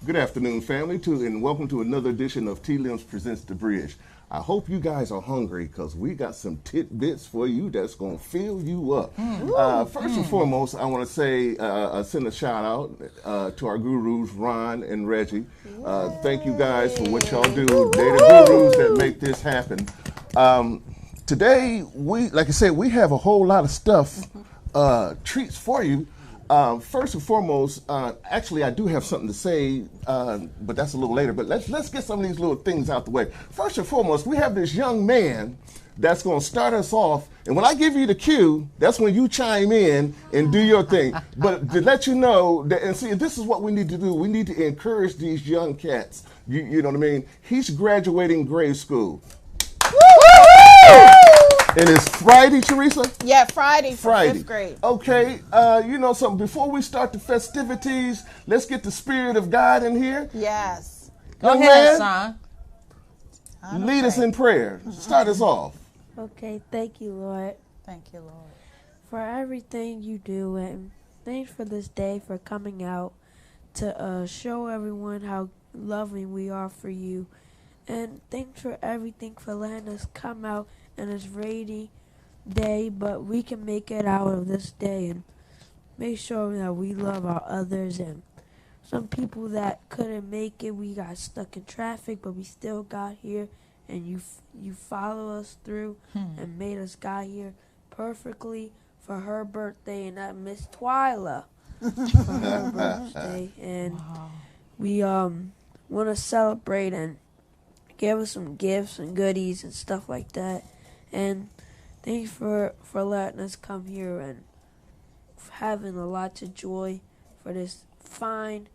Good afternoon, family, and welcome to another edition of T-Limbs Presents The Bridge. I hope you guys are hungry because we got some tidbits for you that's going to fill you up. First and foremost, I want to say, send a shout out to our gurus, Ron and Reggie. Thank you guys for what y'all do. They're the gurus that make this happen. Today, like I said, we have a whole lot of stuff, treats for you. First and foremost, actually, I do have something to say, but that's a little later. But let's get some of these little things out the way. First and foremost, we have this young man that's going to start us off. And when I give you the cue, that's when you chime in and do your thing. But to let you know, that, and see, this is what we need to do. We need to encourage these young cats. You know what I mean? He's graduating grade school. And it's Friday, Teresa? Yeah, Friday for 5th grade. Okay, you know something, before we start the festivities, let's get the Spirit of God in here. Yes. Go ahead, son. Lead us in prayer. Start us off. Okay, thank you, Lord. Thank you, Lord. For everything you do, and thanks for this day, for coming out to show everyone how loving we are for you. And thanks for everything, for letting us come out in this rainy day, but we can make it out of this day and make sure that we love our others. And some people that couldn't make it, we got stuck in traffic, but we still got here, and you follow us through and made us got here perfectly for her birthday, and that Miss Twyla for her birthday. And we want to celebrate and give us some gifts and goodies and stuff like that. And thanks for letting us come here and having a lot of joy for this fine,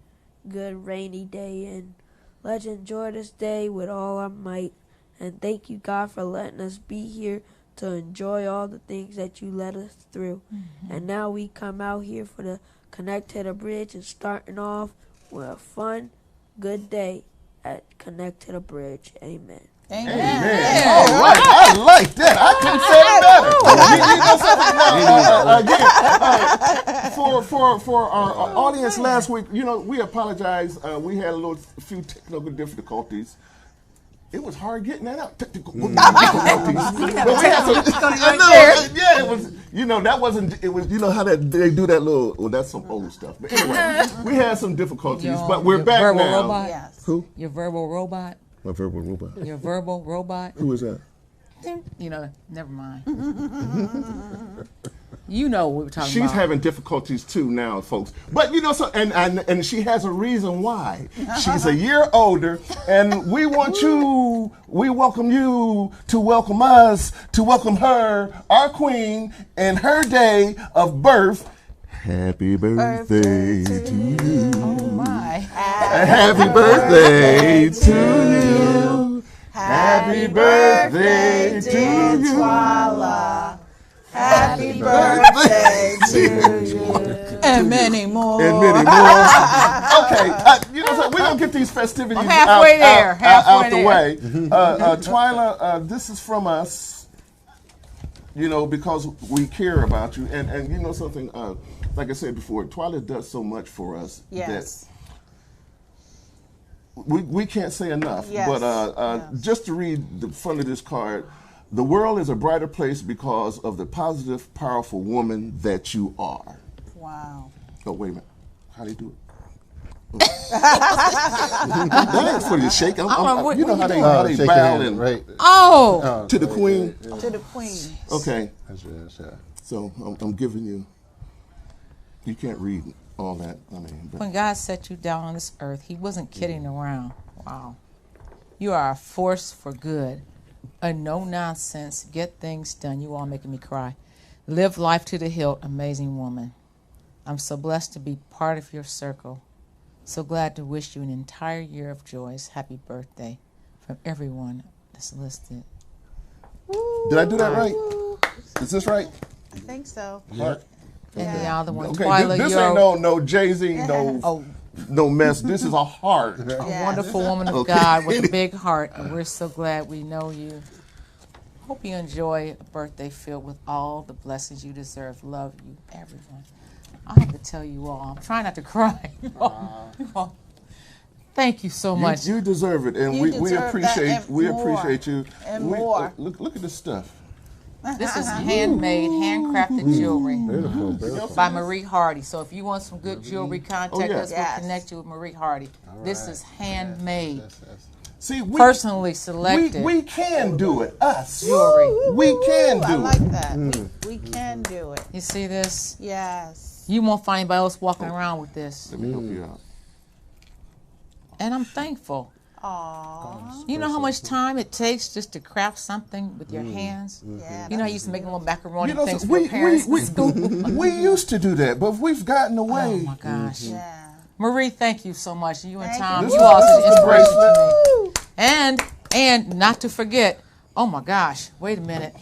good, rainy day. And let's enjoy this day with all our might. And thank you, God, for letting us be here to enjoy all the things that you let us through. And now we come out here for the Connect to the Bridge and starting off with a fun, good day at Connect to the Bridge. Amen. Amen. Amen. All right, I like that. I couldn't say it better. For our audience last week, you know, we apologize. We had a few technical difficulties. It was hard getting that out. Technical difficulties. Yeah, it was. You know, that wasn't. It was. You know how that they do that little. Well, that's some old stuff. But anyway, we had some difficulties, but we're back verbal now. Robot? Yes. Who? Your verbal robot. My verbal robot. Your verbal robot. Who is that? You know, never mind. You know what we're talking about. She's having difficulties too now, folks. But you know, so and she has a reason why. She's a year older, and we welcome you to welcome us, to welcome her, our queen, and her day of birth. Happy birthday to you. Oh my. Happy birthday to you. Happy birthday to you. Twyla. Happy birthday to you. And many more. And many more. Okay, you know, so we're going to get these festivities out the way. Twyla, this is from us, you know, because we care about you. And you know something, like I said before, Twyla does so much for us that we can't say enough. Yes. But just to read the front of this card, the world is a brighter place because of the positive, powerful woman that you are. Wow. Oh, wait a minute. How do you do it? That ain't for you to shake. You know how they bow and to the queen. To the queen. Okay. That's right. So I'm giving you. You can't read all that. I mean, When God set you down on this earth, He wasn't kidding around. Wow. You are a force for good. A no-nonsense, get things done. You all making me cry. Live life to the hilt, amazing woman. I'm so blessed to be part of your circle. So glad to wish you an entire year of joys. Happy birthday from everyone that's listed. did I do that right? Is this right? I think so. Heart. And the other one, Okay, Twyla, this you're ain't no Jay-Z, no mess. This is a heart. a wonderful woman of God with a big heart, and we're so glad we know you. Hope you enjoy a birthday filled with all the blessings you deserve. Love you, everyone. I have to tell you all, I'm trying not to cry. Thank you so much. You deserve it, and You we deserve that appreciate and more. you. And more. Look at this stuff. This is handmade, handcrafted jewelry Beautiful. by Marie Hardy. So if you want some good jewelry, contact us. Yes. We'll connect you with Marie Hardy. This is handmade, See, personally selected we can do it. Us. jewelry. We can I do like it. that. We can do it. You see this? Yes. You won't find anybody else walking around with this. Let me help you out. And I'm thankful. Aww. You know how much time it takes just to craft something with your hands? Yeah. You know, I used to make little macaroni You know, things so for parents in school. we used to do that, but we've gotten away. Oh my gosh. Yeah. Marie, thank you so much. You and Thank Tom, you. you all This are is an the inspiration bracelet. to me. And not to forget, oh my gosh, wait a minute.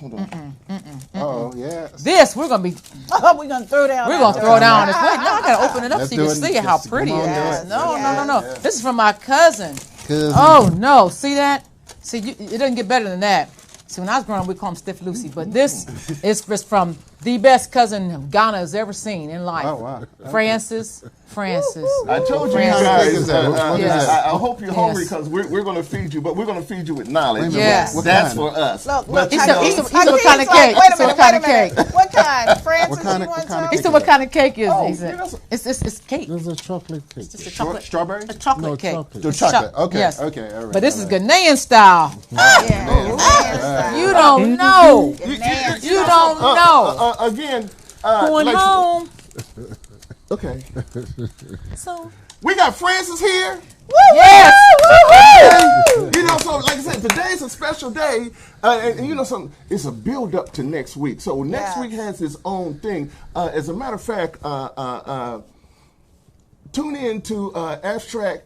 Oh, yeah. This, we're going to be, Oh, we're gonna throw down. we're going to after throw it. down on this. Wait, no, I got to open it up Let's so you can do it. see how Just pretty come it on, do is. it. No, Yes. no. This is from my cousin. Cousin. Oh no, see that? See, it doesn't get better than that. See, when I was growing up, we call him Stiff Lucy, but this is just from the best cousin Ghana has ever seen in life. Oh, wow. Francis. I told you Francis. guys. Yes. I hope you're hungry Yes. because we're going to feed you, but we're going to feed you with knowledge. Wait a minute, Yes. what That's kind? for us. Look, But look. you know, He's a Hakeem's what kind of like, cake? Wait a It's a minute, what kind wait of a minute. cake? What kind? Francis, What kind you of- want what kind of He some? said, what kind of cake is Oh, it? He said, you know, it's cake. This is a chocolate cake. It's a chocolate, Strawberry? a chocolate No, cake. chocolate. It's Chocolate. cho- Okay, yes. okay, all right. But this is all right. Ghanaian style. Yeah. You don't know. Nasty. You don't know. Again, Going like- home. Okay. So, We got Francis here. yes. You know, so like I said, today's a special day, and you know something. It's a build up to next week. So next Yes. week has its own thing. As a matter of fact, tune in to Abstract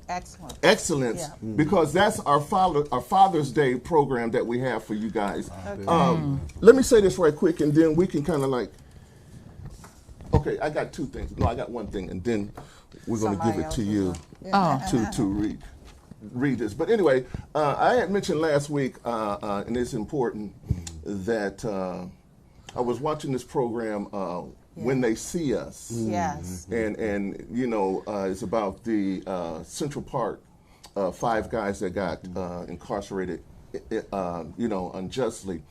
Excellent. Excellence Yeah. because that's our Father's Day program that we have for you guys. Let me say this right quick, and then we can kind of like. Okay, I got two things. No, I got one thing, and then we're going to give it to you to read this. But anyway, I had mentioned last week, and it's important that I was watching this program, When They See Us. Yes. And you know, it's about the Central Park 5 guys that got incarcerated, you know, unjustly.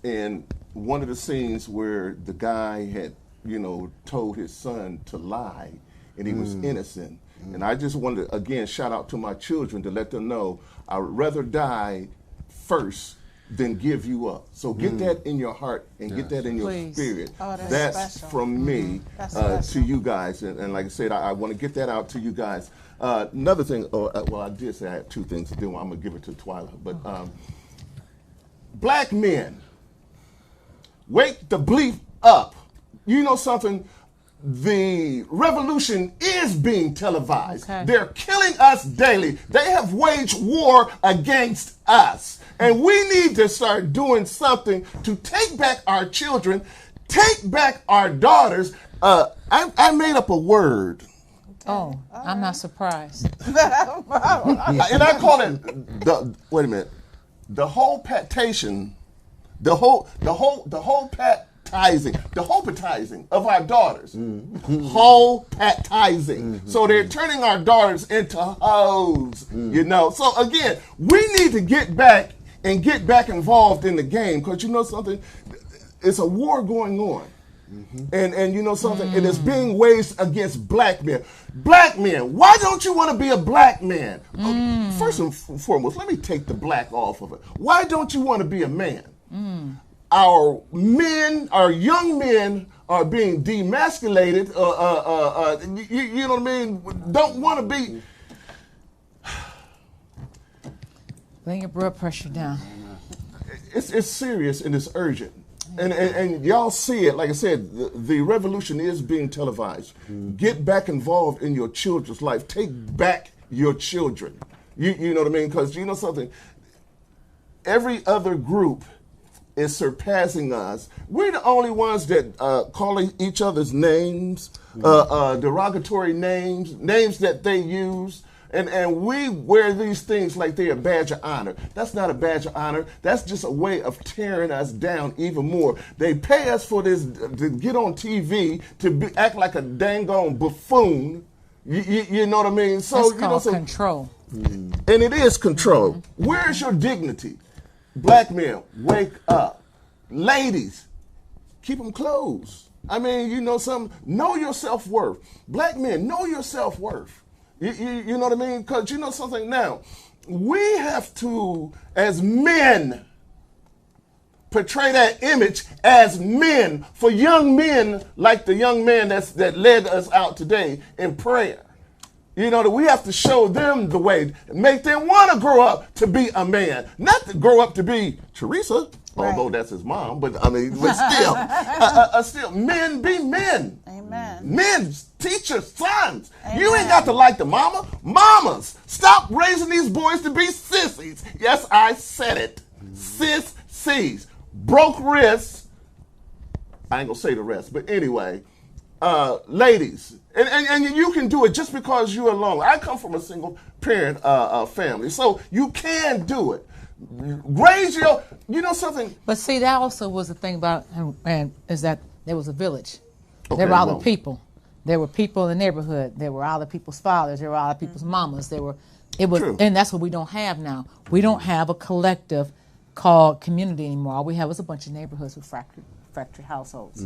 And one of the scenes where the guy had, you know, told his son to lie, and he was innocent. And I just wanted to, again, shout out to my children to let them know I'd rather die first than give you up. So get that in your heart and get that in your Please. spirit. Oh, that's special. from me That's to special. you guys. And like I said, I want to get that out to you guys. Another thing, well, I did say I had two things to do. I'm going to give it to Twyla. But black men, wake the bleep up. You know something? The revolution is being televised. Okay. They're killing us daily. They have waged war against us. And we need to start doing something to take back our children, take back our daughters. I made up a word. Oh, I'm not surprised. And I call it wait a minute. The whole patation, the whole patizing of our daughters. Whole patizing. So they're turning our daughters into hoes, you know. So again, we need to get back involved in the game, because you know something, it's a war going on. And you know something, it is being waged against black men. Black men, why don't you want to be a black man? First and foremost, let me take the black off of it. Why don't you want to be a man? Our men, our young men are being demasculated, you know what I mean? Don't want to be. Bring your blood pressure down. It's serious and it's urgent. And y'all see it, like I said, the revolution is being televised. Get back involved in your children's life. Take back your children. You know what I mean? Because you know something, every other group is surpassing us. We're the only ones that call each other's names, derogatory names that they use. And we wear these things like they're a badge of honor. That's not a badge of honor. That's just a way of tearing us down even more. They pay us for this to get on TV, to act like a dang on buffoon, You know what I mean? So That's you know, called so, control. and it is control. Mm-hmm. Where's your dignity? Black men, wake up. Ladies, keep them closed. I mean, you know something? Know your self-worth. Black men, know your self-worth. You know what I mean? Because you know something now, we have to, as men, portray that image as men for young men like the young man that led us out today in prayer. You know, that we have to show them the way, make them want to grow up to be a man, not to grow up to be Teresa, although that's his mom, but I mean, but still, still, men be men. Amen. Men, teach your sons. Amen. You ain't got to like the mama. Mamas, stop raising these boys to be sissies. Yes, I said it. Sissies. Broke wrists. I ain't gonna say the rest, but anyway, ladies, and you can do it just because you're alone. I come from a single parent family, so you can do it. Raise your, you know something. But see, that also was the thing about, and is that there was a village. Okay, There were other well. people. There were people in the neighborhood. There were other people's fathers. There were other people's mamas. It was, True. and that's what we don't have now. We don't have a collective called community anymore. All we have is a bunch of neighborhoods with fractured households.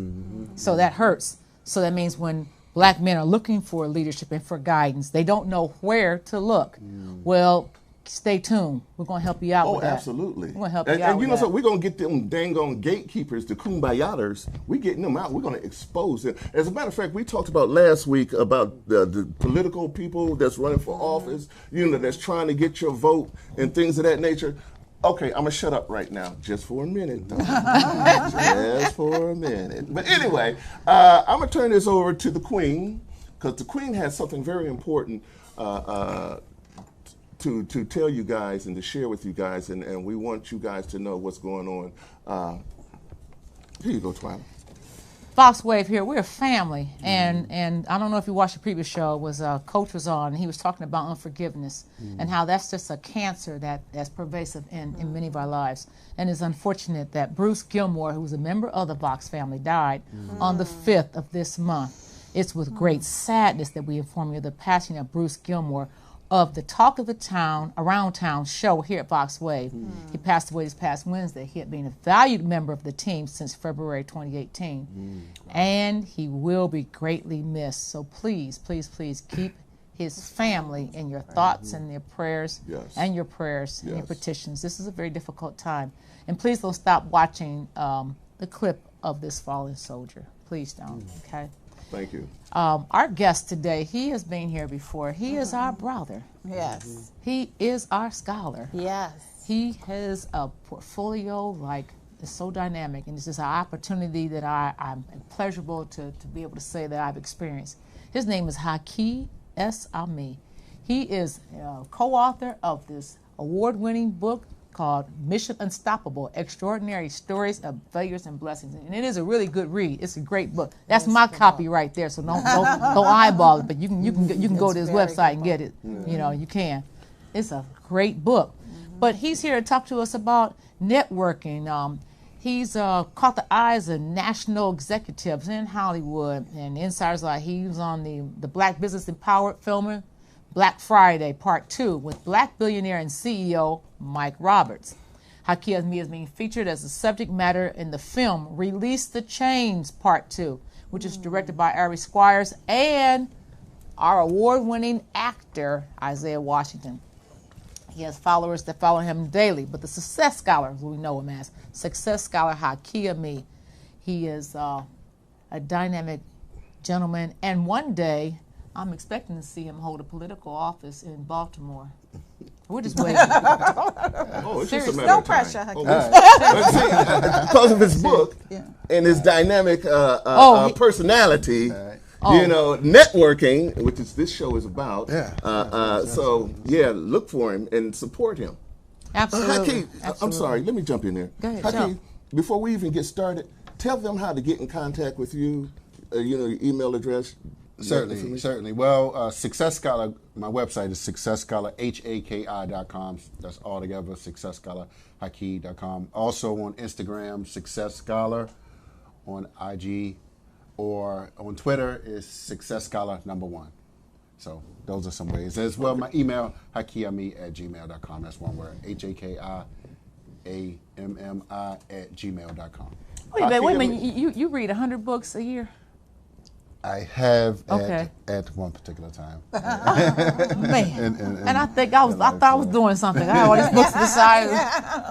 So that hurts. So that means when black men are looking for leadership and for guidance, they don't know where to look. Well, stay tuned. We're going to help you out with that. Absolutely. We're going to help you out And you with know, that. so we're going to get them dang on gatekeepers, the kumbayaters. We're getting them out. We're going to expose them. As a matter of fact, we talked about last week about the political people that's running for office, you know, that's trying to get your vote and things of that nature. Okay, I'm going to shut up right now, just for a minute. Just for a minute. But anyway, I'm going to turn this over to the Queen, because the Queen has something very important to tell you guys and to share with you guys, and we want you guys to know what's going on. Here you go, Twyla. Fox Wave here. We're a family, and I don't know if you watched the previous show. Coach was on, and he was talking about unforgiveness and how that's just a cancer that's pervasive in many of our lives. And it's unfortunate that Bruce Gilmore, who was a member of the Fox family, died on the 5th of this month. It's with great sadness that we inform you of the passing of Bruce Gilmore of the Talk of the Town, Around Town show here at Fox Wave. He passed away this past Wednesday. He had been a valued member of the team since February 2018. And he will be greatly missed. So please, please, please keep his family in your thoughts and their prayers and your prayers and your petitions. This is a very difficult time. And please don't stop watching the clip of this fallen soldier. Please don't, okay? Thank you. Our guest today, he has been here before. He is our brother. Yes. He is our scholar. Yes. He has a portfolio like is so dynamic, and it's just an opportunity that I'm pleasurable to be able to say that I've experienced. His name is Haki Ammi. He is a co-author of this award-winning book called Mission Unstoppable, Extraordinary Stories of Failures and Blessings. And it is a really good read. It's a great book. That's my copy right there, so don't eyeball it, but you can go to his website and get it. You know, you can. It's a great book. But he's here to talk to us about networking. He's caught the eyes of national executives in Hollywood and insiders. Like he was on the Black Business Empowered filming Black Friday Part 2 with Black billionaire and CEO Mike Roberts. Haki Ammi is being featured as the subject matter in the film Release the Chains Part 2, which is directed by Ari Squires and our award-winning actor Isaiah Washington. He has followers that follow him daily, but the success scholar, as we know him as, success scholar Haki Ammi, he is a dynamic gentleman, and one day I'm expecting to see him hold a political office in Baltimore. We're just waiting. Oh, it's just a matter No of time. pressure, Haki. Because of his book and his dynamic personality, you know, networking, which is this show is about. So look for him and support him. Absolutely. Haki, I'm sorry, let me jump in there. Go ahead, Haki, jump. before we even get started, tell them how to get in contact with you, your email address. Certainly. Well, Success Scholar, my website is successscholarhaki.com. That's all together, successscholarhaki.com. Also on Instagram, Success Scholar. On IG or on Twitter is Success Scholar #1. So those are some ways. As well, my email, hakiammi@gmail.com. That's one word, HAKIAMMI@gmail.com. Wait a minute. You read 100 books a year? I have Okay. at one particular time. Man. And I think I thought I was doing something. I had all these books to the side.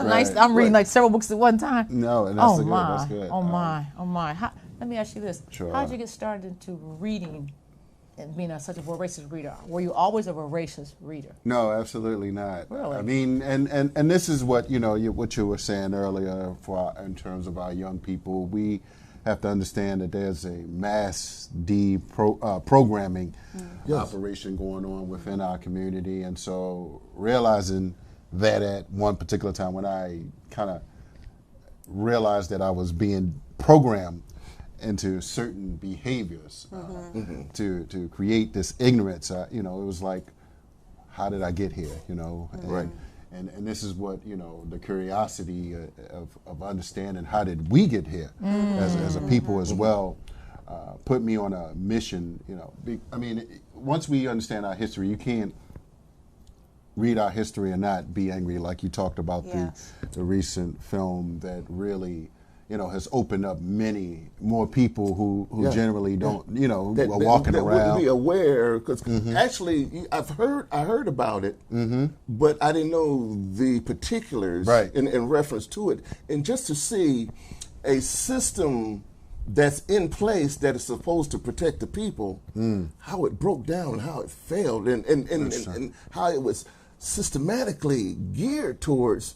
Nice. I'm reading like several books at one time. No, and that's That's good. Oh my. Let me ask you this. Sure. How did you get started into reading and being such a voracious reader? Were you always a voracious reader? No, absolutely not. Really? I mean, and this is what what you were saying earlier in terms of our young people. We have to understand that there's a mass programming operation going on within our community, and so realizing that at one particular time when I kind of realized that I was being programmed into certain behaviors to create this ignorance, it was like, how did I get here? Right. And this is what, the curiosity of understanding how did we get here as a people as well, put me on a mission, once we understand our history, you can't read our history and not be angry, like you talked about the recent film that really, has opened up many more people who generally don't, who are walking that around. Wouldn't be aware, because actually I heard about it, but I didn't know the particulars in reference to it. And just to see a system that's in place that is supposed to protect the people, how it broke down, how it failed, and how it was systematically geared towards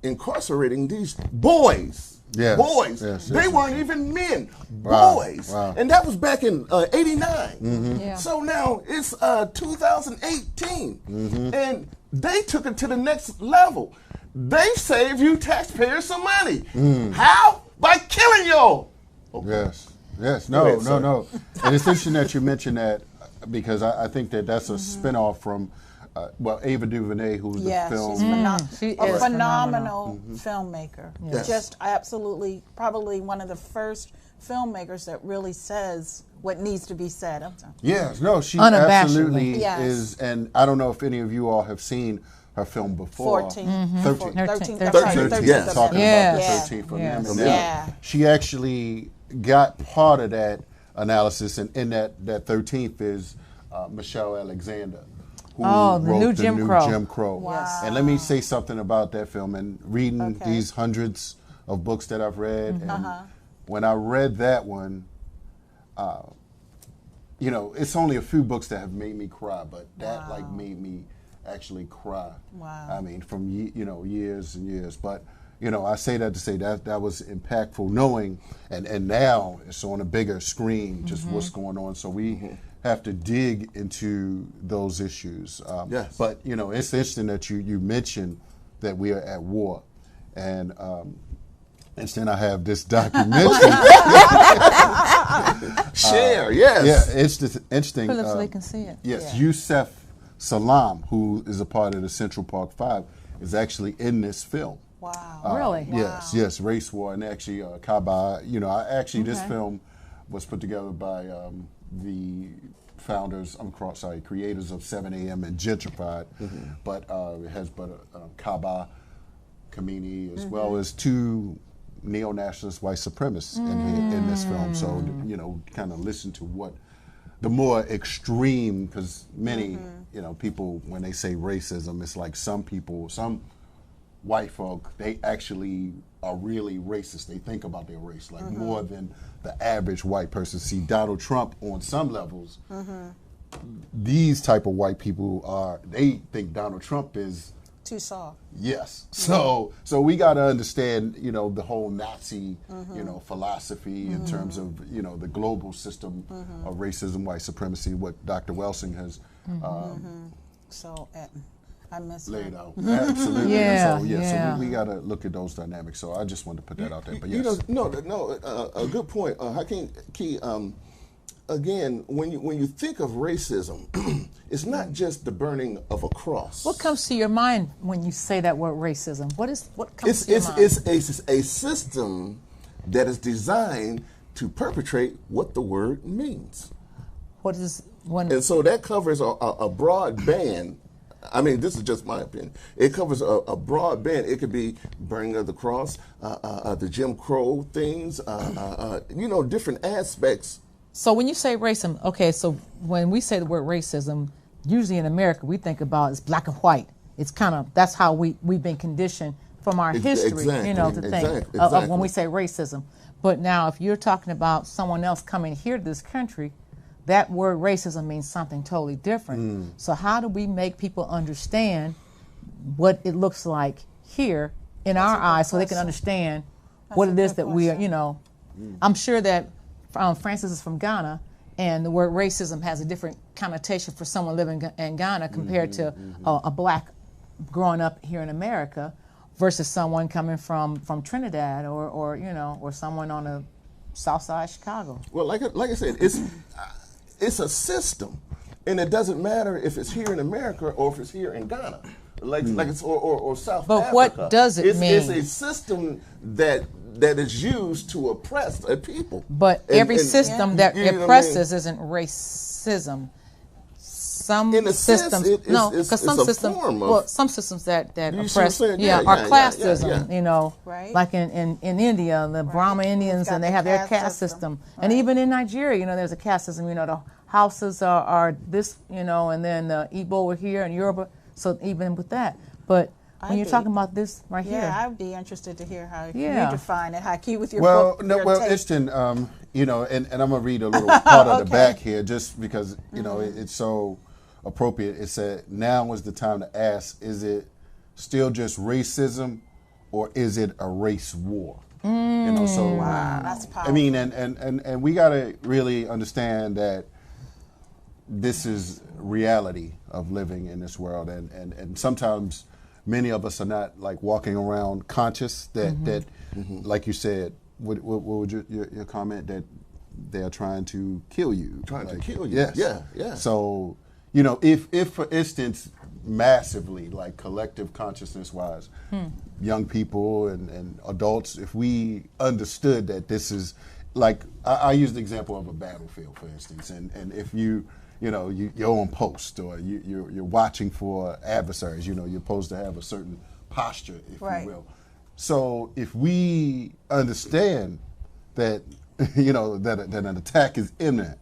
incarcerating these boys. Yes. Boys. Yes, they yes, weren't even men. Wow. Boys. Wow. And that was back in '89. Yeah. So now it's 2018. And they took it to the next level. They saved you taxpayers some money. How? By killing you. Yes. No. And it's interesting that you mentioned that because I think that's a spinoff from, Ava DuVernay, who's the film. She's a phenomenal filmmaker. Yes. Just absolutely, probably one of the first filmmakers that really says what needs to be said. I'm sorry. Yes, no, she Unabashedly. absolutely Yes. is. And I don't know if any of you all have seen her film before. 13. 13. 13. 13, yes. Talking Yes. about the 13 from Yes. him. And Yeah. she actually got part of that analysis, and in that 13th is Michelle Alexander, who Oh, the wrote new the Jim new Crow. Jim Crow. Wow. And let me say something about that film. And reading these hundreds of books that I've read, and when I read that one, it's only a few books that have made me cry, but that made me actually cry. Wow. I mean, from years and years. But I say that to say that was impactful, knowing and now it's on a bigger screen, just what's going on. So we have to dig into those issues. Yes. But it's interesting that you mentioned that we are at war, and then I have this documentary. Share, yes. Yeah, it's just interesting. Philip, so they can see it. Yes, Yusef Salam, who is a part of the Central Park Five, is actually in this film. Wow. Really? Yes, Race War, and actually Kaba. This film was put together by the creators of 7 a.m. and Gentrified, but it has Kaba, Kamini, as well as two neo-nationalist white supremacists in this film. So kind of listen to what the more extreme, because many people, when they say racism, it's like some white folk, they actually are really racist. They think about their race like more than the average white person. See, Donald Trump on some levels, these type of white people they think Donald Trump is Too soft. yes. So we got to understand, the whole Nazi, philosophy in terms of, the global system of racism, white supremacy, what Dr. Welsing has So I miss laid her. out. Absolutely. Yeah, So yeah. we got to look at those dynamics. So I just wanted to put that out there. But You yes. know, a good point. Haki, again, when you think of racism, it's not just the burning of a cross. What comes to your mind when you say that word racism? What comes to your mind? It's a system that is designed to perpetrate what the word means. What is when? And so that covers a broad band. I mean, this is just my opinion. It covers a broad band. It could be burning of the cross, the Jim Crow things, different aspects. So when you say racism, okay, so when we say the word racism, usually in America we think about it's black and white. It's kind of, that's how we've been conditioned from our history, to think of when we say racism. But now if you're talking about someone else coming here to this country, that word racism means something totally different. So how do we make people understand what it looks like here in our eyes so they can understand what it is that we are, I'm sure that Francis is from Ghana, and the word racism has a different connotation for someone living in Ghana compared to a black growing up here in America versus someone coming from Trinidad or someone on the south side of Chicago. Well, like I said, it's a system, and it doesn't matter if it's here in America or if it's here in Ghana, like it's or South Africa. But what does it mean? It's a system that is used to oppress a people. But every system that oppresses isn't racism. Some systems, because some systems, some systems that oppress, are classism. Right. Like in India, the Brahma Indians, and they have their caste system, and even in Nigeria, there's a caste system. The houses are this, and then the Igbo are here, and Yoruba. So even with that, but when you're talking about this right here, I'd be interested to hear how you define it, Haki, with your book. Well, Ishton, and I'm gonna read a little part of the back here, just because it's so appropriate. It said, now is the time to ask, is it still just racism or is it a race war? So wow, that's powerful. I mean, and we got to really understand that this is reality of living in this world, and sometimes many of us are not like walking around conscious that like you said, what would your comment that they are trying to kill you? Trying to kill you. Yes. Yeah. So, if for instance, massively, like collective consciousness wise, young people and adults, if we understood that this is like, I use the example of a battlefield, for instance, and if you're on post or you're watching for adversaries, you're supposed to have a certain posture, if you will. So if we understand that, that an attack is imminent,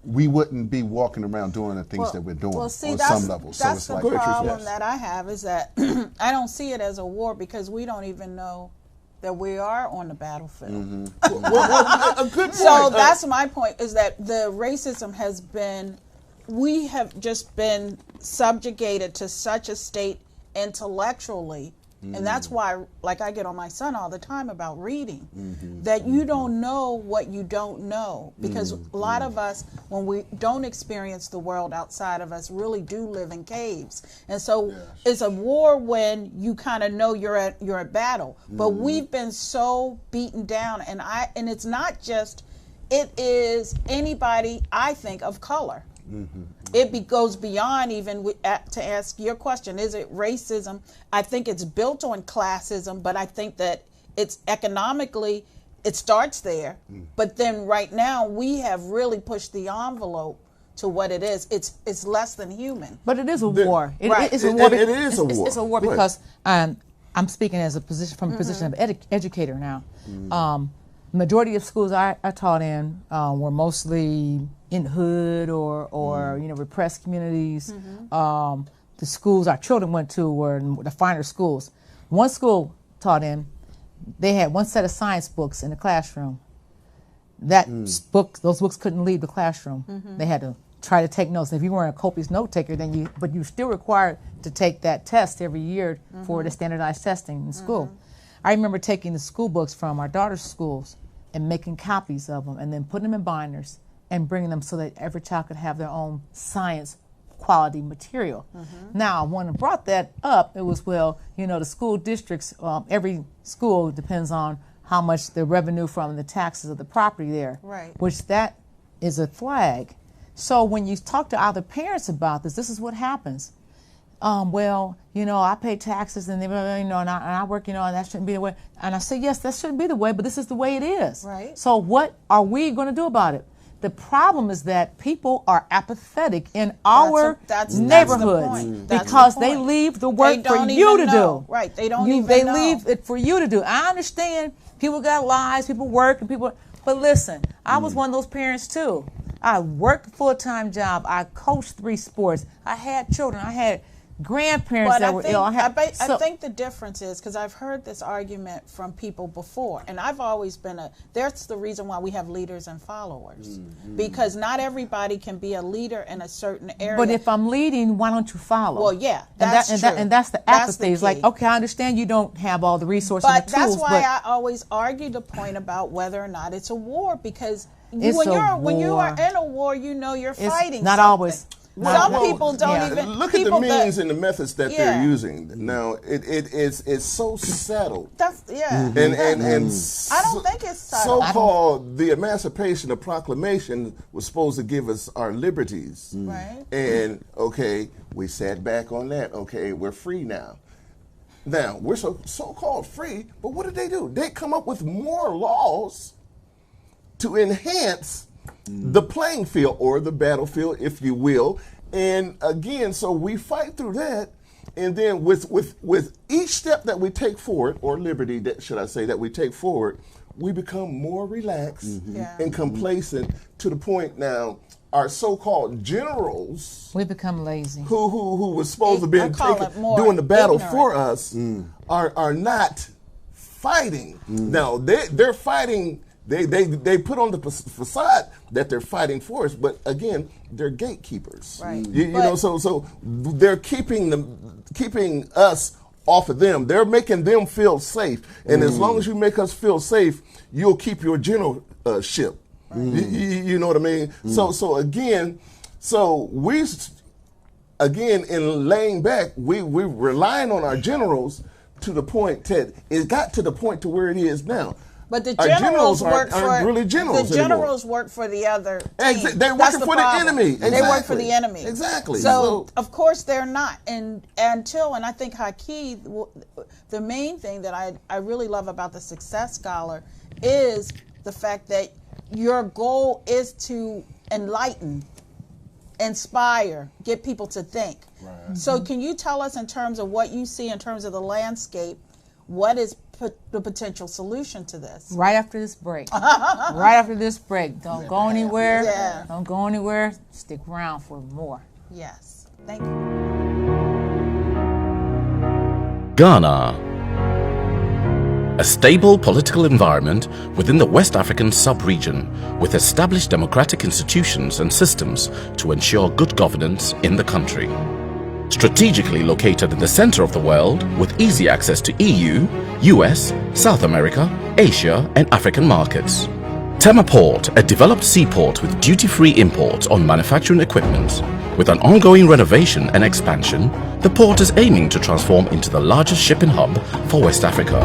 we wouldn't be walking around doing the things that we're doing on some level. So That's the problem that I have, is that I don't see it as a war because we don't even know that we are on the battlefield. A good point. So that's my point, is that the racism has been, we have just been subjugated to such a state intellectually. And that's why, like, I get on my son all the time about reading, that you don't know what you don't know. Because a lot of us, when we don't experience the world outside of us, really do live in caves. And so it's a war when you kind of know you're at battle. But we've been so beaten down, and it's not just, it is anybody, I think, of color. It goes beyond even to ask your question, is it racism? I think it's built on classism, but I think that it's economically, it starts there. But then right now we have really pushed the envelope to what it is. It's less than human. But it is a war. It's a war. It's a war because I'm speaking as a position from a position of educator now. Majority of schools I taught in were mostly in hood or repressed communities. The schools our children went to were the finer schools. One school taught in, they had one set of science books in the classroom. Those books couldn't leave the classroom. They had to try to take notes. If you weren't a copious note taker, but you were still required to take that test every year for the standardized testing in school. I remember taking the school books from our daughter's schools and making copies of them and then putting them in binders and bringing them so that every child could have their own science quality material. Now, when I brought that up, it was, the school districts, every school depends on how much the revenue from the taxes of the property there, which that is a flag. So when you talk to other parents about this is what happens. I pay taxes and and I work, and that shouldn't be the way. And I say, yes, that shouldn't be the way, but this is the way it is. Right. So what are we going to do about it? The problem is that people are apathetic in our neighborhoods because they leave the work for you to do. Right, they don't even They know. leave it for you to do. I understand people got lives, people work, and people. But listen, I was one of those parents too. I worked a full-time job. I coached 3 sports. I had children. I had grandparents that were ill. I think the difference is, because I've heard this argument from people before, and I've always been that's the reason why we have leaders and followers, because not everybody can be a leader in a certain area. But if I'm leading, why don't you follow? Well, yeah, that's true. And that's the apathy. It's like, okay, I understand you don't have all the resources and the tools, that's why I always argue the point about whether or not it's a war, because when you are in a war, you know you're fighting. Not something. always. Some people don't even look at the means and the methods that they're using. Now it's so settled. That's and I don't think it's settled. So-called the Emancipation, the Proclamation was supposed to give us our liberties, right? And okay, we sat back on that. Okay, we're free now. Now we're so-called free, but what did they do? They come up with more laws to enhance the playing field or the battlefield, if you will. And again, so we fight through that, and then with each step that we take forward, or liberty, that we take forward, we become more relaxed and complacent to the point now our so-called generals, we become lazy, who was supposed to be doing the battle for us, are not fighting. Now they're fighting. They put on the facade that they're fighting for us, but again, they're gatekeepers. Right. You know, so they're keeping us off of them. They're making them feel safe, and as long as you make us feel safe, you'll keep your generalship. You know what I mean? So again, in laying back, we're relying on our generals to the point that it got to the point to where it is now. But the generals aren't really generals the generals work for the other team. They're working for the enemy. Exactly. They work for the enemy. Exactly. So of course they're not. And I think Haki, the main thing that I really love about the Success Scholar is the fact that your goal is to enlighten, inspire, get people to think. Right. So can you tell us, in terms of what you see in terms of the landscape, what is the potential solution to this? Right after this break. Right after this break. Don't go anywhere. Yeah. Don't go anywhere. Stick around for more. Yes. Thank you. Ghana. A stable political environment within the West African sub-region with established democratic institutions and systems to ensure good governance in the country. Strategically located in the center of the world with easy access to EU, US, South America, Asia and African markets. Tema Port, a developed seaport with duty-free imports on manufacturing equipment. With an ongoing renovation and expansion, the port is aiming to transform into the largest shipping hub for West Africa.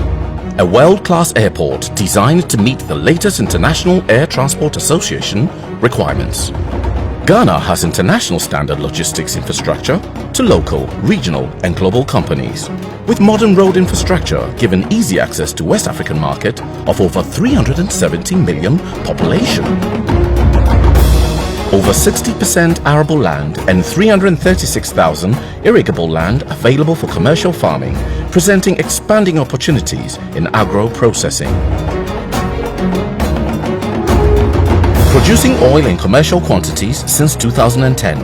A world-class airport designed to meet the latest International Air Transport Association requirements. Ghana has international standard logistics infrastructure to local, regional and global companies, with modern road infrastructure giving easy access to West African market of over 370 million population. Over 60% arable land and 336,000 irrigable land available for commercial farming, presenting expanding opportunities in agro-processing. Producing oil in commercial quantities since 2010,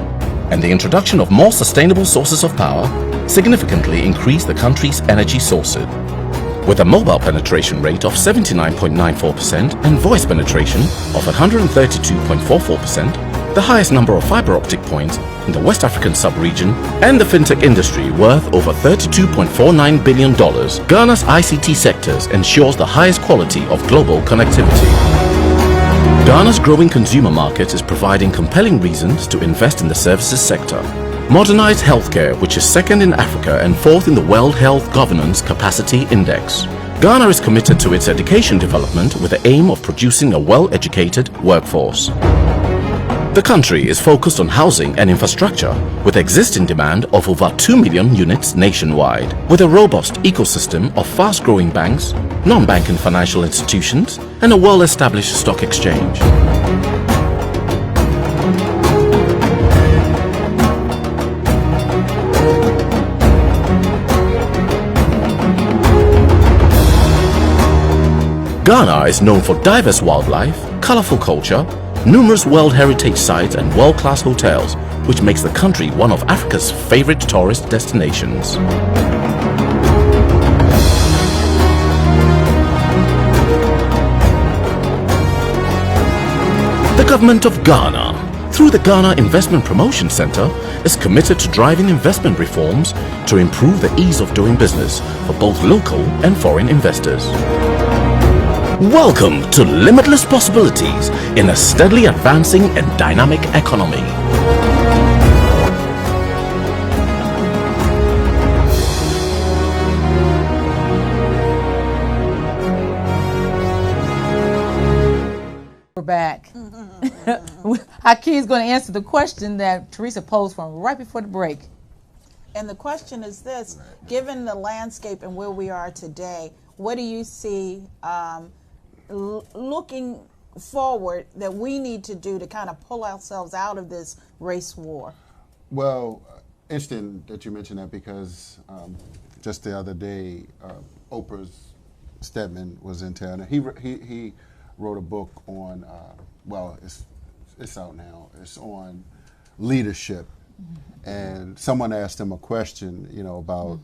and the introduction of more sustainable sources of power significantly increased the country's energy sources. With a mobile penetration rate of 79.94% and voice penetration of 132.44%, the highest number of fiber optic points in the West African sub-region, and the fintech industry worth over $32.49 billion, Ghana's ICT sectors ensures the highest quality of global connectivity. Ghana's growing consumer market is providing compelling reasons to invest in the services sector. Modernized healthcare, which is second in Africa and fourth in the World Health Governance Capacity Index. Ghana is committed to its education development with the aim of producing a well-educated workforce. The country is focused on housing and infrastructure with existing demand of over 2 million units nationwide, with a robust ecosystem of fast-growing banks, non-banking financial institutions, and a well-established stock exchange. Ghana is known for diverse wildlife, colorful culture, numerous World Heritage sites and world-class hotels, which makes the country one of Africa's favorite tourist destinations. The government of Ghana, through the Ghana Investment Promotion Center, is committed to driving investment reforms to improve the ease of doing business for both local and foreign investors. Welcome to limitless possibilities in a steadily advancing and dynamic economy. We're back. Haki is going to answer the question that Teresa posed from right before the break. And the question is this: given the landscape and where we are today, what do you see looking forward that we need to do to kind of pull ourselves out of this race war? Well, interesting that you mentioned that, because just the other day, Oprah's Stedman was in town. He wrote a book on, well, it's out now. It's on leadership, and someone asked him a question, about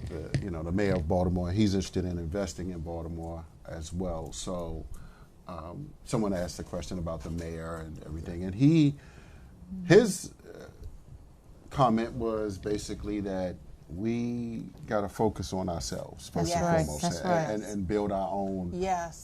the mayor of Baltimore. He's interested in investing in Baltimore as well. So someone asked a question about the mayor and everything, and his comment was basically that we got to focus on ourselves first and foremost, That's right. and build our own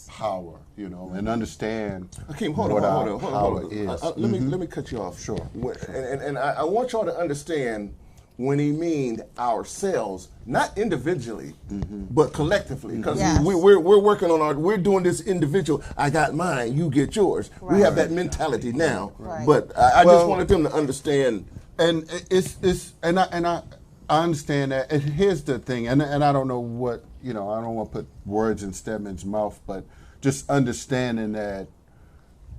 power, and understand Hakeem, hold what on. our power is. Let me cut you off. Sure. And I want y'all to understand when he means ourselves, not individually, but collectively, because we're working on we're doing this individual. I got mine, you get yours. Right. We have that mentality now, but I just wanted them to understand. And I understand that. And here's the thing, and I don't know what, I don't want to put words in Stedman's mouth, but just understanding that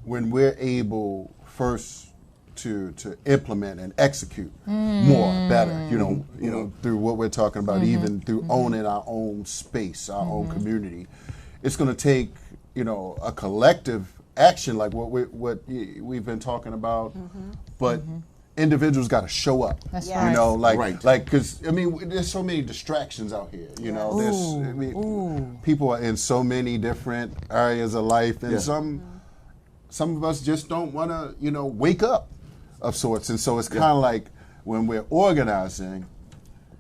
when we're able first to implement and execute better, through what we're talking about, even through owning our own space, our own community, it's going to take, a collective action like what we've been talking about, but individuals got to show up. That's right. Because there's so many distractions out here. People are in so many different areas of life, and some of us just don't want to, wake up, of sorts. And so it's kind of like when we're organizing,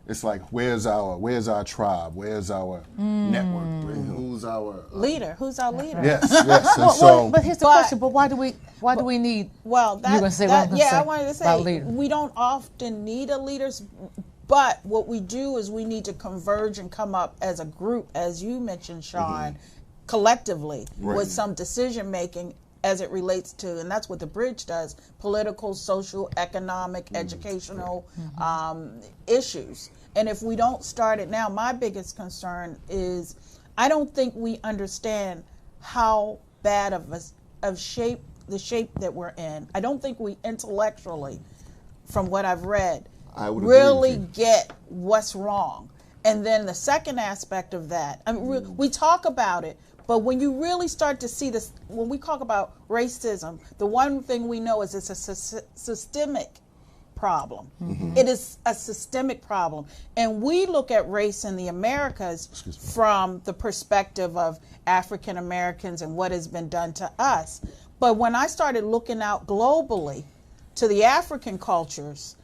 it's like where's our tribe? Where's our network? Who's our leader? Who's our leader? Yes. And so, but here's the question. But why do we need? Well, you're gonna say what I wanted to say we don't often need a leader, but what we do is we need to converge and come up as a group, as you mentioned, Sean, collectively with some decision making as it relates to, and that's what the bridge does: political, social, economic, educational issues. And if we don't start it now, my biggest concern is I don't think we understand how bad of the shape that we're in. I don't think we intellectually, from what I've read, really get what's wrong. And then the second aspect of that, we talk about it, but when you really start to see this, when we talk about racism, the one thing we know is it's a systemic problem. It is a systemic problem. And we look at race in the Americas from the perspective of African Americans and what has been done to us. But when I started looking out globally to the African cultures,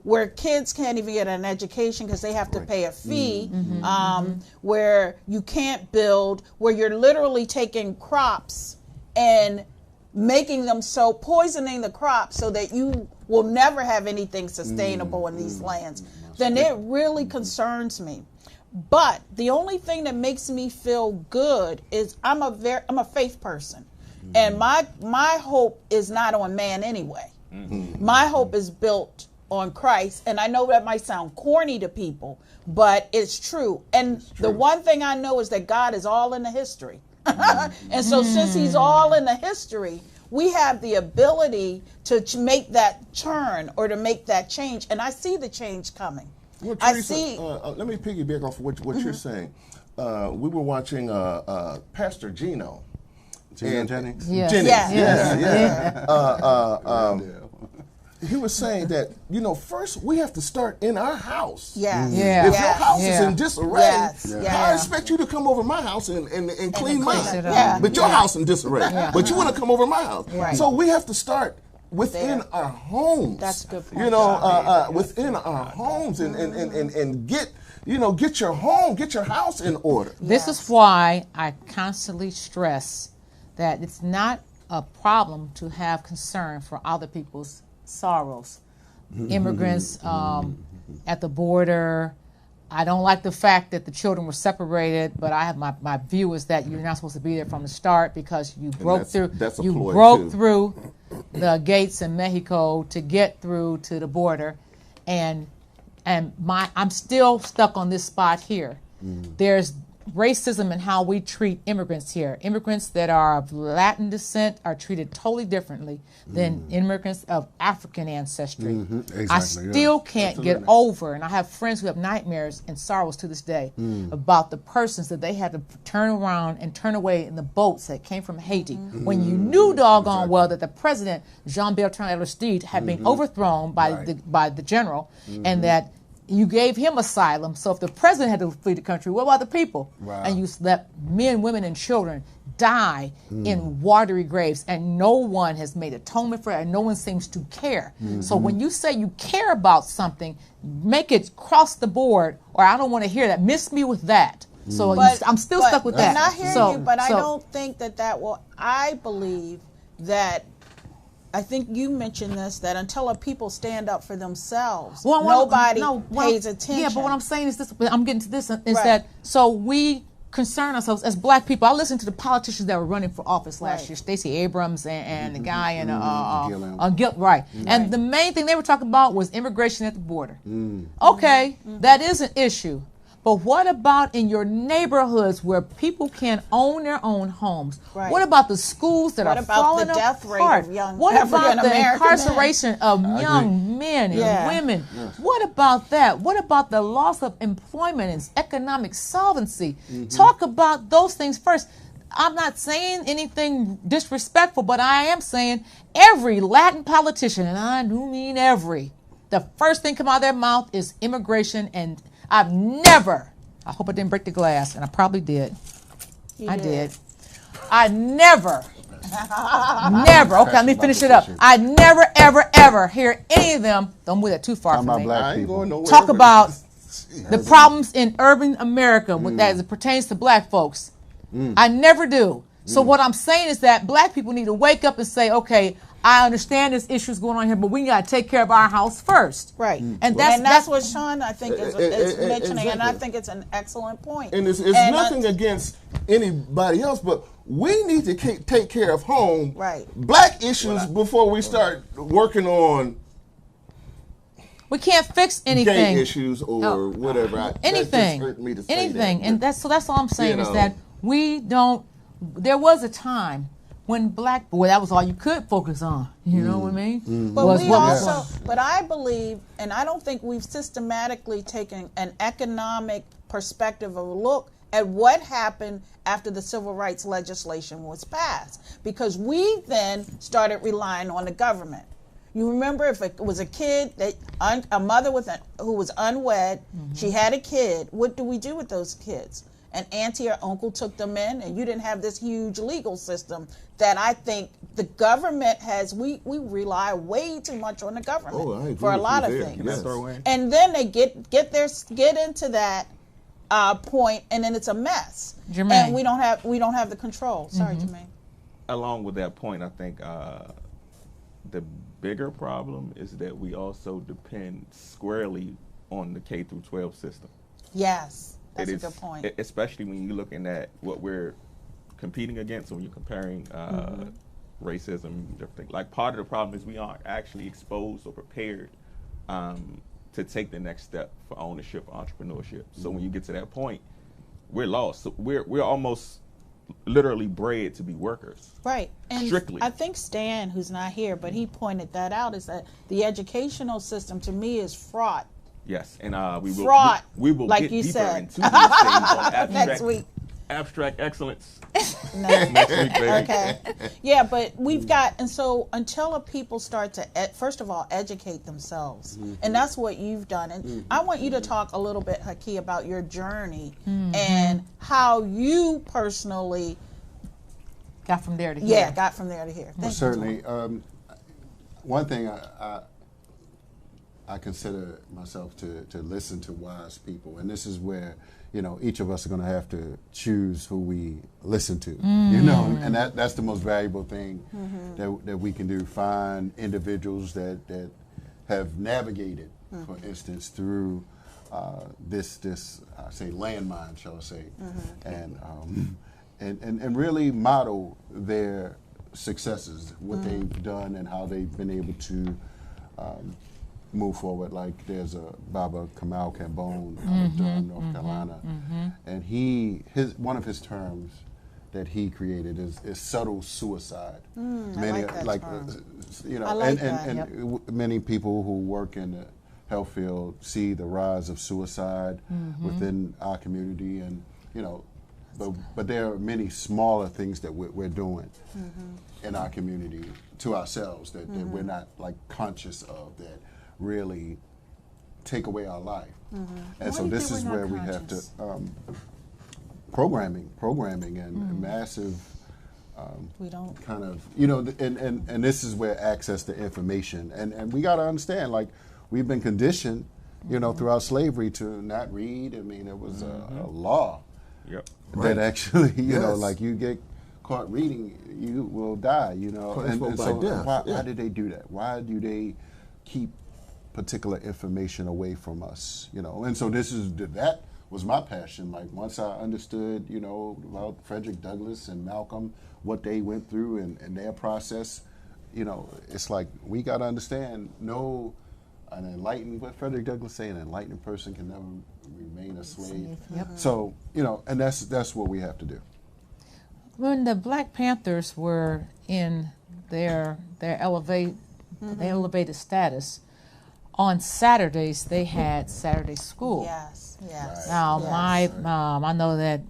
where kids can't even get an education because they have to pay a fee, where you can't build, where you're literally taking crops and making them poisoning the crops so that you will never have anything sustainable in these lands, then it really concerns me. But the only thing that makes me feel good is I'm a faith person, and my hope is not on man anyway. My hope is built on Christ, and I know that might sound corny to people, but it's true. And the one thing I know is that God is all in the history. And so since he's all in the history, we have the ability to make that turn or to make that change. And I see the change coming. Well, Teresa, let me piggyback off what you're saying. we were watching Pastor Gino. Gino Jennings? Yes. Jennings, Yes. He was saying that, first we have to start in our house. Yes. Yeah. If your house is Yeah. in disarray, Yes. I Yeah. expect you to come over my house and clean clean mine. it up. Yeah. But your house in disarray. Yeah. But you want to come over my house. Right. So we have to start within There. our homes. That's a good point. Within our homes and get your home, get your house in order. This is why I constantly stress that it's not a problem to have concern for other people's sorrows. Immigrants at the border. I don't like the fact that the children were separated, but I have my view is that you're not supposed to be there from the start because you broke that's a you ploy, broke too. through the gates in Mexico to get through to the border, and I'm still stuck on this spot here. There's racism in how we treat immigrants here. Immigrants that are of Latin descent are treated totally differently than immigrants of African ancestry. Exactly, I still can't get over, and I have friends who have nightmares and sorrows to this day about the persons that they had to turn around and turn away in the boats that came from Haiti when you knew doggone well that the president, Jean-Bertrand Aristide, had been overthrown by the general, and that you gave him asylum. So if the president had to flee the country, what about the people? Wow. And you let men, women, and children die in watery graves, and no one has made atonement for it, and no one seems to care. So when you say you care about something, make it cross the board, or I don't want to hear that. Miss me with that. So I'm still stuck with that. And I hear So- you, but I so- don't think that will. I believe that. I think you mentioned this, that until a people stand up for themselves, nobody pays attention. Yeah, but what I'm saying is this, I'm getting to this, is Right. that so we concern ourselves as black people. I listened to the politicians that were running for office last Right. year, Stacey Abrams and the guy and Gilliam. right. And the main thing they were talking about was immigration at the border. Okay, that is an issue. But what about in your neighborhoods where people can own their own homes? Right. What about the schools that What are about falling the death rate apart? of young What about the African-American incarceration of young men and Yeah. women? What about that? What about the loss of employment and economic solvency? Talk about those things first. I'm not saying anything disrespectful, but I am saying every Latin politician, and I do mean every, the first thing come out of their mouth is immigration, and I've never, I hope I didn't break the glass, and I probably did. I did. I never, okay, let me finish it up. I never, ever, ever hear any of them, don't move that too far Talking from about me, black I ain't people. going nowhere. talk about the problems in urban America with that as it pertains to black folks. I never do. So what I'm saying is that black people need to wake up and say, okay, I understand there's issues going on here, but we got to take care of our house first. Right. And that's what Sean, I think, is mentioning, and I exactly. think it's an excellent point. And it's nothing against anybody else, but we need to take care of home Right. black issues before we start working on We can't fix anything. gay issues or whatever. That just Anything. hurt me to say Anything. that. And that's all I'm saying You is know. that we don't, there was a time when black, boy, that was all you could focus on. You know what I mean? But Was we what- also, but I believe, and I don't think we've systematically taken an economic perspective of a look at what happened after the civil rights legislation was passed, because we then started relying on the government. You remember, if it was a kid, a mother who was unwed, she had a kid, what do we do with those kids? An auntie or uncle took them in, and you didn't have this huge legal system that I think the government has. We rely way too much on the government I agree for a with lot you of there. things. Can I throw in? And then they get into that point, and then it's a mess. Jermaine. And we don't have the control. Sorry, Jermaine. Along with that point, I think the bigger problem is that we also depend squarely on the K through 12 system. Yes, that's It a is- good point. Especially when you're looking at what we're competing against, when you're comparing racism, different things. Like, part of the problem is we aren't actually exposed or prepared to take the next step for ownership, entrepreneurship. So when you get to that point, we're lost. So we're almost literally bred to be workers. Right. And Strictly. I think Stan, who's not here, but he pointed that out, is that the educational system to me is fraught Yes, and we will Fraught, we will like get you deeper said. into these things on abstract, Next week. abstract excellence Next next week, baby. Okay. Yeah, but we've got, and so until people start to, first of all, educate themselves, and that's what you've done. And I want you to talk a little bit, Haki, about your journey and how you personally Got from there to here. Yeah, got from there to here. Well, Thank certainly. One thing I consider myself to listen to wise people, and this is where each of us are going to have to choose who we listen to. And that's the most valuable thing that we can do. Find individuals that have navigated, for instance, through this I say landmine, shall I say, and really model their successes, what they've done, and how they've been able to move forward. Like there's a Baba Kamal Cambone out of Durham, North Carolina, and one of his terms that he created is subtle suicide. I like that term. I like and many people who work in the health field see the rise of suicide within our community, and but there are many smaller things that we're doing in our community to ourselves that we're not like conscious of, that really take away our life. And so this is where we have to programming and massive we don't kind of and this is where access to information, and we got to understand, like, we've been conditioned throughout slavery to not read. I mean, it was a law. Yep. That actually, like, you get caught reading, you will die, And so why did they do that? Why do they keep particular information away from us, And so that was my passion. Like, once I understood, about Frederick Douglass and Malcolm, what they went through and their process, it's like, we got to understand, what Frederick Douglass say, an enlightened person can never remain a slave. Yep. So, and that's what we have to do. When the Black Panthers were in their elevated status, on Saturdays they had Saturday school. Yes. Now, yes. I know that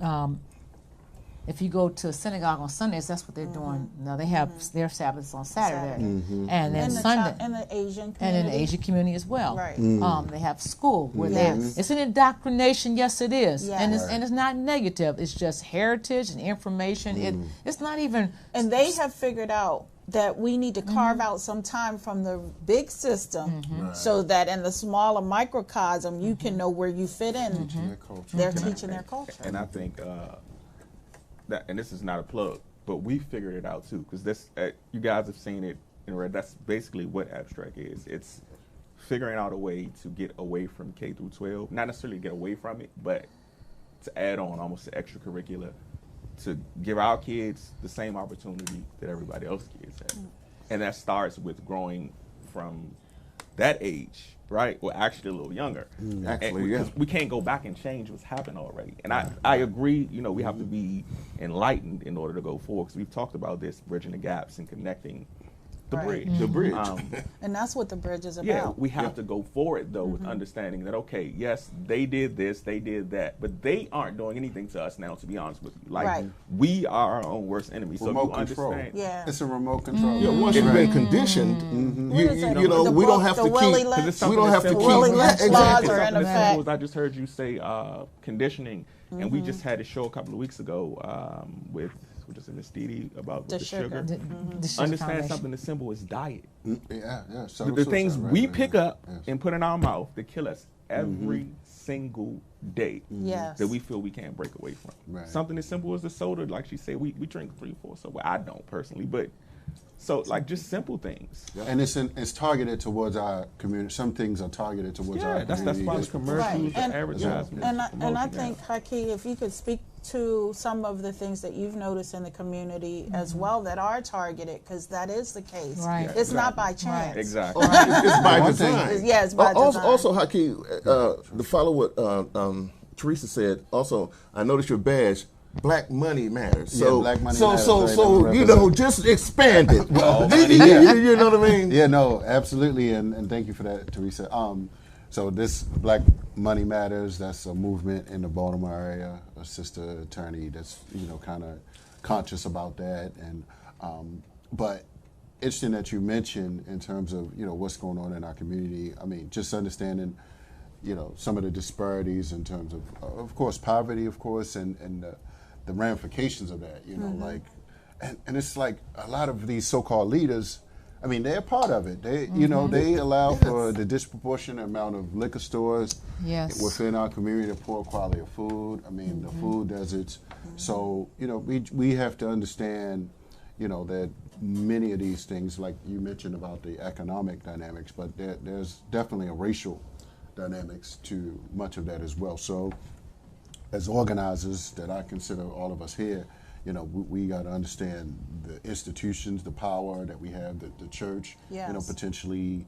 if you go to a synagogue on Sundays, that's what they're doing. Now they have their Sabbaths on Saturday, and then Sunday, and the Asian community, and in the Asian community as well. Right. They have school where it's an indoctrination. Yes, it is, and it's not negative. It's just heritage and information. It's not even. And they have figured out that we need to carve out some time from the big system so that in the smaller microcosm you can know where you fit in. They're teaching their culture. And I think that, and this is not a plug, but we figured it out too, because this you guys have seen it in red. That's basically what abstract is. It's figuring out a way to get away from K through 12, not necessarily get away from it, but to add on almost the extracurricular, to give our kids the same opportunity that everybody else's kids have. And that starts with growing from that age, right? Well, actually a little younger. Because we can't go back and change what's happened already. And I agree, we have to be enlightened in order to go forward, because we've talked about this, bridging the gaps and connecting the bridge. The bridge. And that's what the bridge is about. Yeah, we have to go forward, though, with understanding that, okay, yes, they did this, they did that, but they aren't doing anything to us now, to be honest with you. Like, we are our own worst enemy. So remote you control. understand. Yeah. It's a remote control. Yeah, once you've been conditioned, we don't have to keep. We don't have to keep. Willie Lynch laws are in Something as effect. simple as I just heard you say conditioning, and we just had a show a couple of weeks ago with Miss Didi about The the sugar. sugar. The sugar Understand foundation. something as simple as diet. Yeah. The things we pick up Yes. and put in our mouth that kill us every single day Yes. that we feel we can't break away from. Right. Something as simple as the soda, like she said, we drink 3 or 4 soda. Well, I don't personally, but so like just simple things. And it's targeted towards our community. Some things are targeted towards our That's community. why the commercials, the And- advertisements. And I promotion, think, Haki, if you could speak to some of the things that you've noticed in the community as well that are targeted, because that is the case. Right. Yeah, It's not by chance. Exactly. It's by One thing- design. Yeah, it's by design. Also, Haki, to follow what Teresa said, also, I noticed your badge. Black money matters. So, Black money so, matters, so, right, so that you represent- know, just expand it. Yeah. You know what I mean? Yeah, no, absolutely, and thank you for that, Teresa. So this Black Money Matters, that's a movement in the Baltimore area, a sister attorney that's, kind of conscious about that. And but interesting that you mentioned in terms of, what's going on in our community. I mean, just understanding, some of the disparities in terms of course, poverty, of course, and the ramifications of that, like, and it's like a lot of these so-called leaders, I mean, they're part of it. They, they allow for the disproportionate amount of liquor stores within our community, the poor quality of food. I mean, the food deserts. So, we have to understand, that many of these things, like you mentioned about the economic dynamics, but there's definitely a racial dynamics to much of that as well. So, as organizers that I consider all of us here, we got to understand the institutions, the power that we have, the church, potentially,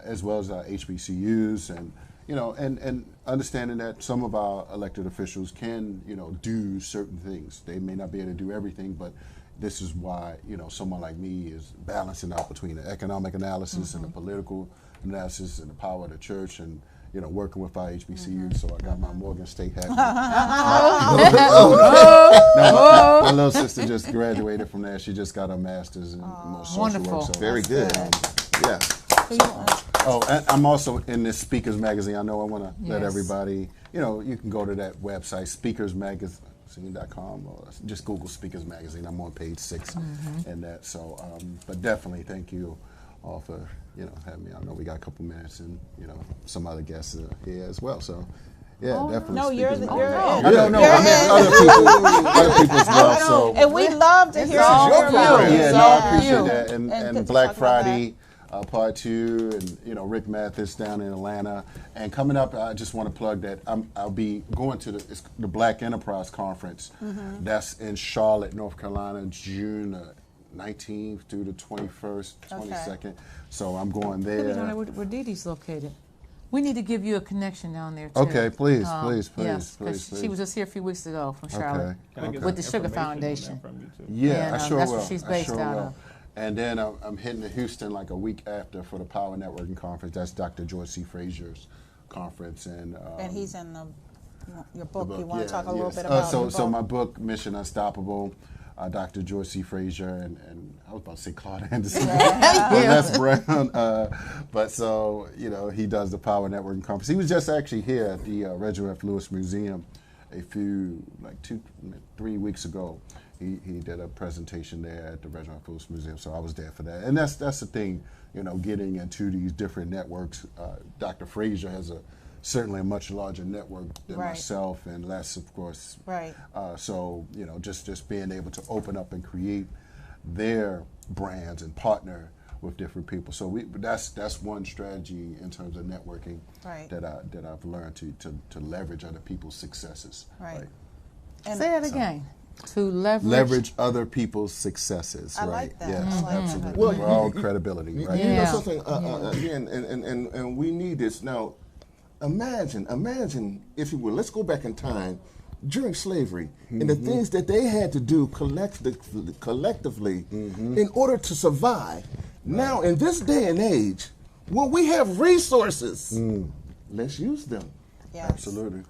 as well as our HBCUs, and and understanding that some of our elected officials can, do certain things. They may not be able to do everything, but this is why, someone like me is balancing out between the economic analysis and the political analysis and the power of the church, and working with our HBCUs. So I got my Morgan State hat. My little sister just graduated from there. She just got her master's in social work. So very good. Yeah. And I'm also in this Speakers Magazine. I know I want to let everybody, you can go to that website, speakersmagazine.com, or just Google Speakers Magazine. I'm on page 6 and that. So, but definitely thank you all for, having me. I know we got a couple minutes, and, some other guests are here as well. So, definitely. No, you're it. I don't know. I mean, other people as well. So, and we love to hear all your program. views. I appreciate that. And Black Friday. Part 2, and Rick Mathis down in Atlanta. And coming up, I just want to plug that I'll be going to the Black Enterprise Conference. That's in Charlotte, North Carolina, June 19th through the 21st, 22nd. So I'm going there. We don't know where Dee Dee's located. We need to give you a connection down there, too. Okay, please. She was just here a few weeks ago from Charlotte with the Sugar Foundation. Yeah, I sure will. That's where she's based out of. And then I'm heading to Houston like a week after for the Power Networking Conference. That's Dr. George C. Frazier's conference. And he's in your book. You want to talk a little bit about your book? So my book, Mission Unstoppable, Dr. George C. Frazier, and I was about to say Claude Anderson. That's Brown. But so, he does the Power Networking Conference. He was just actually here at the Reginald F. Lewis Museum a few, 3 weeks ago. He did a presentation there at the Reginald F. Lewis Museum, so I was there for that. And that's the thing, getting into these different networks. Dr. Frazier has certainly a much larger network than myself, and less, of course. Right. So, just being able to open up and create their brands and partner with different people. So that's one strategy in terms of networking that I've learned to leverage other people's successes. Right. And say that again. To leverage other people's successes. I like that. Yes, absolutely. Well, Well, credibility, right? You know something, again, and we need this. Now, imagine, if you will, let's go back in time during slavery and the things that they had to do collectively in order to survive. Now, in this day and age, when we have resources, let's use them. Yes. Absolutely.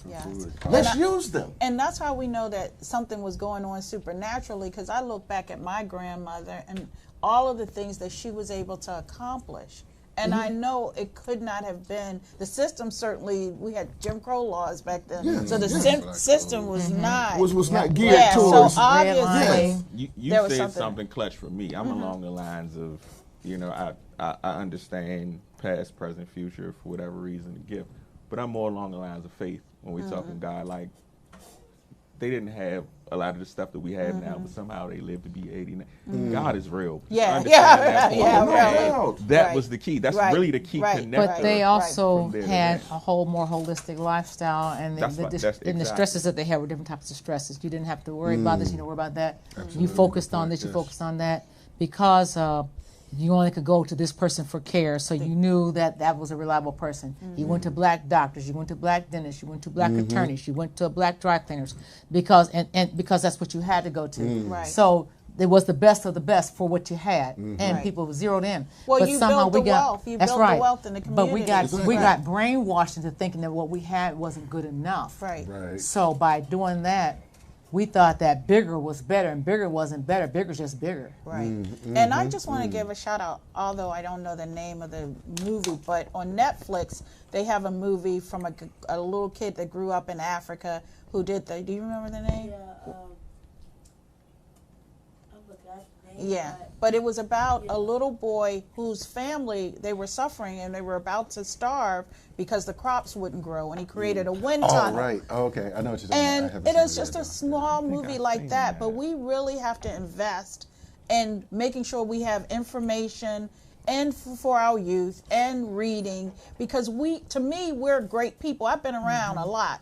Yes. Let's use them. And that's how we know that something was going on supernaturally, because I look back at my grandmother and all of the things that she was able to accomplish. And I know it could not have been, the system certainly, we had Jim Crow laws back then, so the system was not. Was not geared towards. So obviously, you said something clutch for me. I'm along the lines of, I understand past, present, future for whatever reason to give, but I'm more along the lines of faith. When we're talking God, like, they didn't have a lot of the stuff that we have now, but somehow they lived to be 89. God is real. That was the key. That's really the key connector. But they also had a whole more holistic lifestyle, and the stresses that they had were different types of stresses. You didn't have to worry about this, you don't worry about that. Absolutely. You focused on this, you focused on that, because you only could go to this person for care, so you knew that was a reliable person. You went to black doctors, you went to black dentists, you went to black attorneys, you went to black dry cleaners, because and because that's what you had to go to. Right. So it was the best of the best for what you had, and Right. people zeroed in. Well, but you somehow built the we got, wealth. You that's built right. the wealth in the But we got community. we Right. got brainwashed into thinking that what we had wasn't good enough. Right. Right. So by doing that, we thought that bigger was better, and bigger wasn't better. Bigger's just bigger. Right. And I just want to give a shout out, although I don't know the name of the movie, but on Netflix, they have a movie from a little kid that grew up in Africa who did the, do you remember the name? Yeah, but it was about a little boy whose family, they were suffering and they were about to starve because the crops wouldn't grow, and he created a wind Oh, tunnel. right. Oh, okay. I know what you're talking about. I And haven't it seen is just yet, a though. small movie I've like seen that, but that. we really have to invest in making sure we have information and for our youth and reading, because to me, we're great people. I've been around a lot.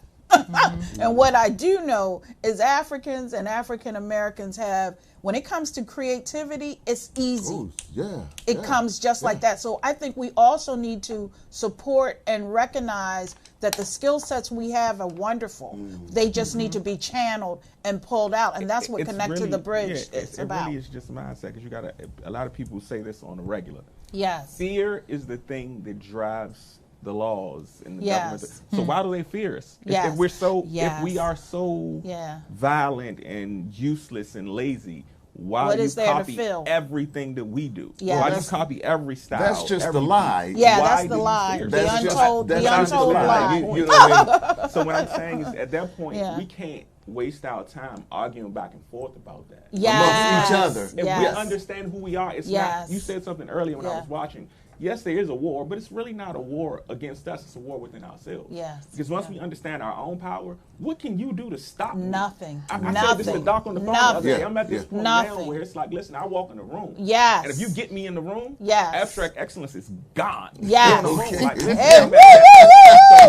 And what I do know is Africans and African Americans have, when it comes to creativity, it's easy. Oh, yeah. It comes just like that. So I think we also need to support and recognize that the skill sets we have are wonderful. They just need to be channeled and pulled out, and that's what It's Connect to really- the Bridge yeah, is it about. really is just mindset, because a lot of people say this on a regular. Yes. Fear is the thing that drives the laws in the Yes. government. So why do they fear us? Yes. If we're so, Yes. if we are so Yeah. violent and useless and lazy, why What do you is there to copy feel? everything that we do? Yeah, Why do you that's- copy every style? That's just the everything? lie. Yeah, Why that's do the you lie. fear? The That's just- untold, that's the just the untold lie. lie. You know what I mean? So what I'm saying is, at that point, Yeah. we can't waste our time arguing back and forth about that. Yes. Amongst each other. If Yes. we understand who we are, it's Yes. not. You said something earlier when I Yeah. was watching. Yes, there is a war, but it's really not a war against us. It's a war within ourselves. Yes. Because once we understand our own power, what can you do to stop me? Nothing. I said this to Nothing. Doc on the phone the Nothing. other day. Yeah. I'm at this Yeah. point now Nothing. where it's like, listen, I walk in the room. Yes. And if you get me in the room, Yes. abstract excellence is gone. Yes. You're in the room, Okay. like, listen, Hey, I'm woo, at-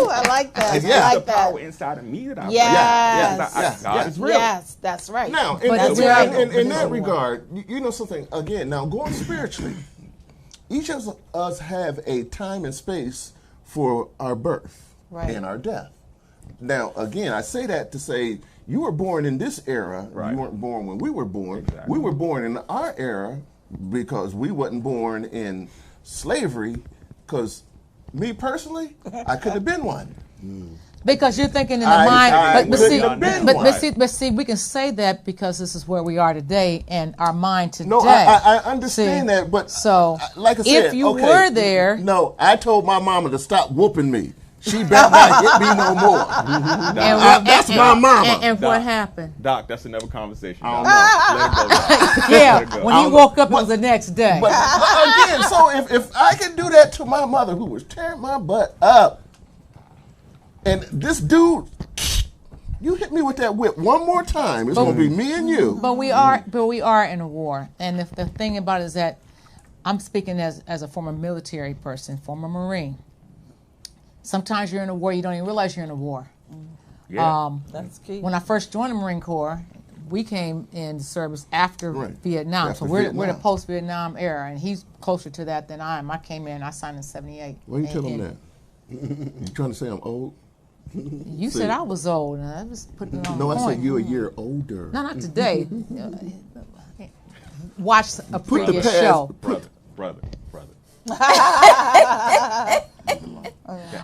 woo, woo. I like that. Yeah. I It's like the power that. inside of me that I Yes. Yes. God is real. Yes, that's right. Now, But in, it's right. in that regard, you know something, again, now going spiritually, each of us have a time and space for our birth Right. and our death. Now, again, I say that to say you were born in this era. Right. You weren't born when we were born. Exactly. We were born in our era because we wasn't born in slavery, because me personally, I could have been one. Because you're thinking in the I mind, but couldn't see, have been but one. see, we can say that because this is where we are today, and our mind today. No, I understand See, that, but so like I said, if you okay, were there, no, I told my mama to stop whooping me. She better not hit me no more. and That's my mama. and what Doc. happened? Doc, that's another conversation. I don't Doc. Let it go, Doc. Yeah, Let it go. when he woke up, it was the next day. But again, so if I can do that to my mother who was tearing my butt up, and this dude, you hit me with that whip one more time, it's gonna be me and you. But we are in a war, and the thing about it is that I'm speaking as a former military person, former Marine. Sometimes you're in a war, you don't even realize you're in a war. Yeah. That's key. When I first joined the Marine Corps, we came into service after Right. Vietnam, After so we're the Vietnam. post-Vietnam era, and he's closer to that than I am. I came in, I signed in '78. Why you tell him And that? You trying to say I'm old? You said I was old, and I was putting it on No, the I point. said you're a year older. No, not today. Watch a Put the previous past. show. brother.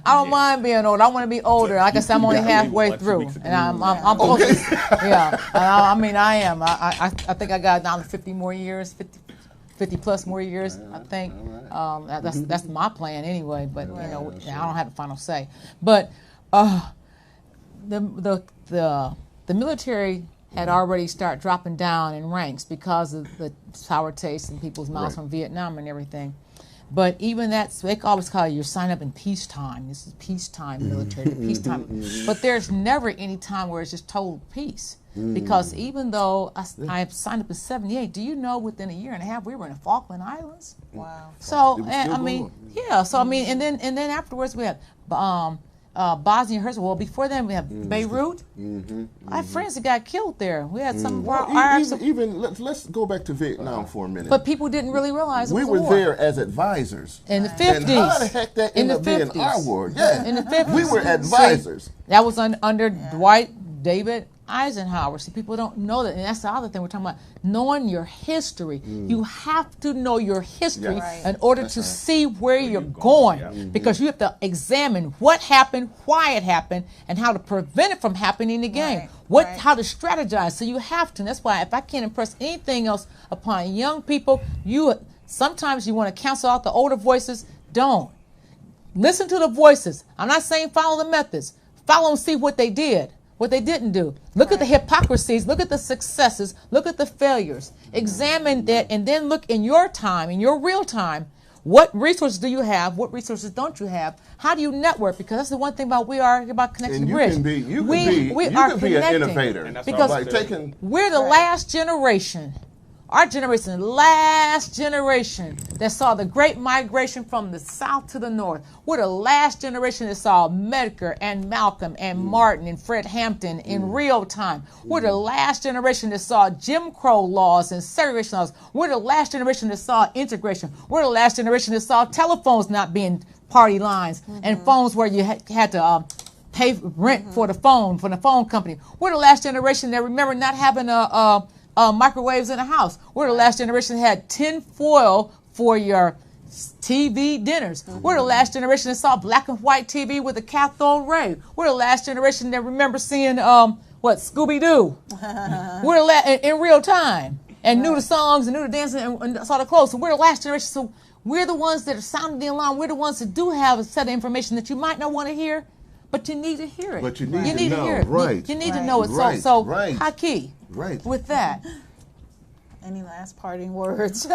I don't mind being old. I want to be older. Like I said, I'm only Yeah, halfway we went 2 through, weeks ago. and I'm close. Yeah, and I mean, I am. I think I got down to 50 more years, 50 plus more years. I think that's my plan anyway. But you know, I don't have the final say. But the military had already started dropping down in ranks because of the sour taste in people's mouths Right. from Vietnam and everything. But even that, so they always call you sign up in peacetime. This is peacetime military, peacetime. But there's never any time where it's just total peace. Because even though I signed up in '78, do you know within a year and a half we were in the Falkland Islands? Wow. So It was and, still I mean, going. yeah. So I mean, and then afterwards we had Bosnia and Herzegovina. Well, before then we had Beirut. I have friends that got killed there. We had some of our Even let's go back to Vietnam for a minute. but people didn't really realize it we was a were war. there as advisors. In the And how the 50s. heck that In ended the up being 50s. our war? Yeah. In the 50s. We were See, advisors. that was under Dwight, David, Eisenhower. See, people don't know that, and that's the other thing we're talking about, knowing your history. You have to know your history Yes. in order to see where you're going, because you have to examine what happened, why it happened, and how to prevent it from happening again. How to strategize. So you have to. And that's why if I can't impress anything else upon young people, sometimes you want to cancel out the older voices. Don't. Listen to the voices. I'm not saying follow the methods. Follow and see what they did, what they didn't do. Look at the hypocrisies. Look at the successes. Look at the failures. Examine that, and then look in your time, in your real time, what resources do you have? What resources don't you have? How do you network? Because that's the one thing about connecting the bridge. You can be an innovator. And that's because what I'm saying. we're the last generation. Our generation, the last generation that saw the great migration from the south to the north. We're the last generation that saw Medgar and Malcolm and Martin and Fred Hampton in real time. We're the last generation that saw Jim Crow laws and segregation laws. We're the last generation that saw integration. We're the last generation that saw telephones not being party lines and phones where you had to pay rent for the phone, from the phone company. We're the last generation that remember not having microwaves in the house. We're the last generation that had tin foil for your TV dinners. We're the last generation that saw black and white TV with a cathode ray. We're the last generation that remember seeing Scooby-Doo. We're in real time and knew the songs and knew the dances and saw the clothes. So we're the last generation. So we're the ones that are sounding the alarm. We're the ones that do have a set of information that you might not want to hear, but you need to hear it. But you need to know, hear it. right. You need to know it. So Haki, with that. Any last parting words?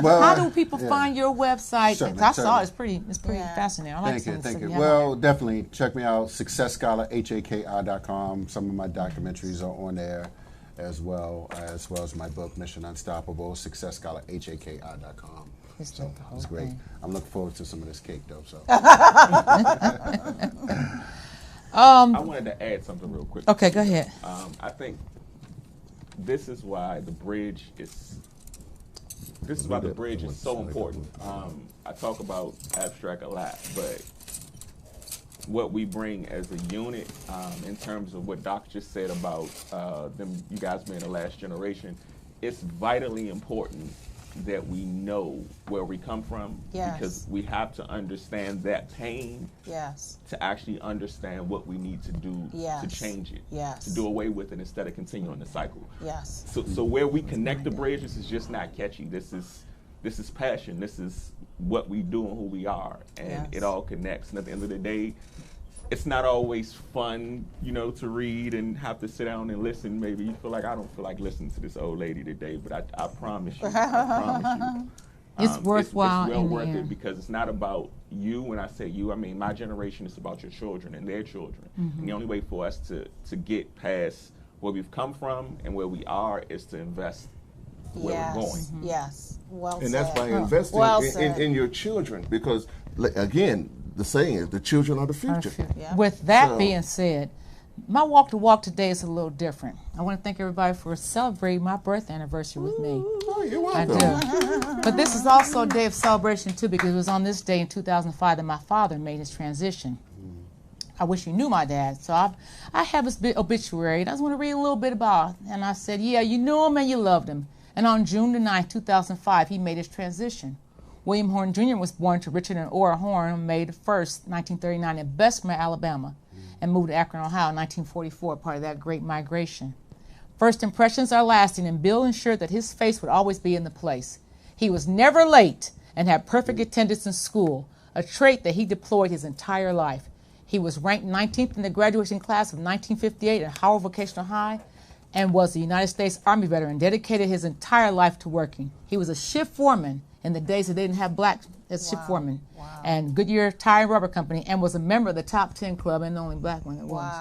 Well, how do people find your website? Certainly, I saw it's pretty fascinating. I like Thank you. Well, definitely check me out, successscholar.haki.com. Some of my documentaries are on there as well as my book, Mission Unstoppable, successscholar.haki.com. It's great. I'm looking forward to some of this cake, though. So. I wanted to add something real quick. Okay, go ahead. I think this is why the bridge is so important. I talk about abstract a lot, but what we bring as a unit, in terms of what Doc just said about you guys being the last generation, it's vitally important that we know where we come from, because we have to understand that pain to actually understand what we need to do to change it, to do away with it instead of continuing the cycle. So where we connect the bridges is just not catchy. This is passion. This is what we do and who we are, and it all connects. And at the end of the day, it's not always fun, to read and have to sit down and listen. Maybe you feel like, I don't feel like listening to this old lady today, but I promise you, it's worthwhile. It's well worth it, because it's not about you. When I say you, I mean my generation. It's about your children and their children. And the only way for us to get past where we've come from and where we are is to invest where we're going. Well and said. that's by investing in your children, because, again, the saying is the children are the future. With that being said, my walk to walk today is a little different. I want to thank everybody for celebrating my birth anniversary with me. Oh, you're welcome. I do. But this is also a day of celebration too, because it was on this day in 2005 that my father made his transition. I wish you knew my dad. So I have his obituary, and I just want to read a little bit about it. And I said, yeah, you knew him and you loved him. And on June the 9th, 2005, he made his transition. William Horn Jr. was born to Richard and Ora Horn on May 1st, 1939 in Bessemer, Alabama, and moved to Akron, Ohio in 1944, part of that great migration. First impressions are lasting, and Bill ensured that his face would always be in the place. He was never late and had perfect attendance in school, a trait that he deployed his entire life. He was ranked 19th in the graduating class of 1958 at Howard Vocational High and was a United States Army veteran, dedicated his entire life to working. He was a shift foreman in the days that they didn't have black as shift foreman, and Goodyear Tire and Rubber Company, and was a member of the Top 10 Club, and the only black one that was.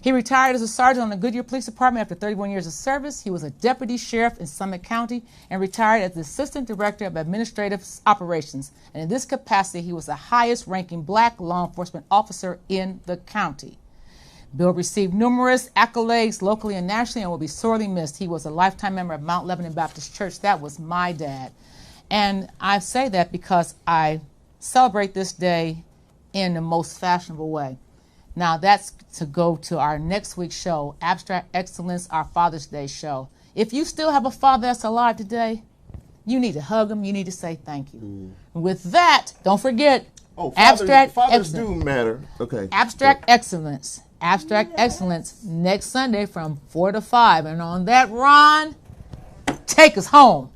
He retired as a sergeant on the Goodyear Police Department after 31 years of service. He was a deputy sheriff in Summit County and retired as the assistant director of administrative operations. And in this capacity, he was the highest ranking black law enforcement officer in the county. Bill received numerous accolades locally and nationally and will be sorely missed. He was a lifetime member of Mount Lebanon Baptist Church. That was my dad. And I say that because I celebrate this day in the most fashionable way. Now that's to go to our next week's show, Abstract Excellence, our Father's Day show. If you still have a father that's alive today, you need to hug him. You need to say thank you. With that, don't forget, fathers Excellence. do matter. Okay. Abstract Excellence. Abstract Excellence next Sunday from 4 to 5. And on that, Ron, take us home.